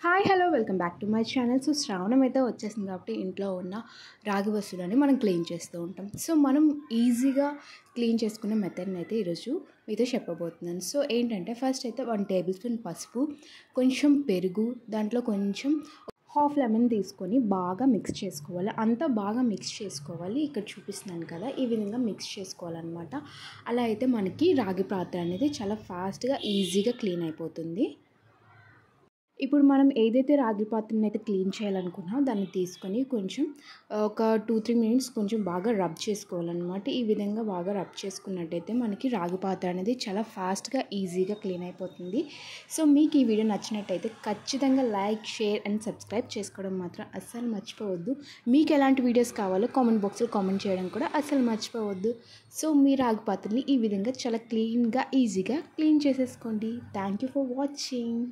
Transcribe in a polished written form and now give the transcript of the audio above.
Hi hello welcome back to my channel. So శ్రావణం అయితే వచ్చేసింది కాబట్టి ఇంట్లో ఉన్న రాగి వస్తువులని మనం క్లీన్ చేస్తూ ఉంటాం. సో మనం ఈజీగా క్లీన్ చేసుకునే మెథడ్ని అయితే ఈరోజు మీతో చెప్పబోతున్నాను. సో ఏంటంటే ఫస్ట్ అయితే 1 టేబుల్ స్పూన్ పసుపు, కొంచెం పెరుగు, దాంట్లో కొంచెం హాఫ్ లెమన్ తీసుకొని బాగా మిక్స్ చేసుకోవాలి. అంతా బాగా మిక్స్ చేసుకోవాలి. ఇక్కడ చూపిస్తున్నాను కదా, ఈ విధంగా మిక్స్ చేసుకోవాలన్నమాట. అలా అయితే మనకి రాగి పాత్ర అనేది చాలా ఫాస్ట్గా ఈజీగా క్లీన్ అయిపోతుంది. ఇప్పుడు మనం ఏదైతే రాగి పాత్రని అయితే క్లీన్ చేయాలనుకున్నామో దాన్ని తీసుకొని కొంచెం ఒక 2-3 మినిట్స్ కొంచెం బాగా రబ్ చేసుకోవాలన్నమాట. ఈ విధంగా బాగా రబ్ చేసుకున్నట్టయితే మనకి రాగి పాత్ర అనేది చాలా ఫాస్ట్గా ఈజీగా క్లీన్ అయిపోతుంది. సో మీకు ఈ వీడియో నచ్చినట్టయితే ఖచ్చితంగా లైక్, షేర్ అండ్ సబ్స్క్రైబ్ చేసుకోవడం మాత్రం అస్సలు మర్చిపోవద్దు. మీకు ఎలాంటి వీడియోస్ కావాలో కామెంట్ బాక్స్లో కామెంట్ చేయడం కూడా అస్సలు మర్చిపోవద్దు. సో మీ రాగి పాత్రని ఈ విధంగా చాలా క్లీన్గా ఈజీగా క్లీన్ చేసేసుకోండి. Thank you for watching.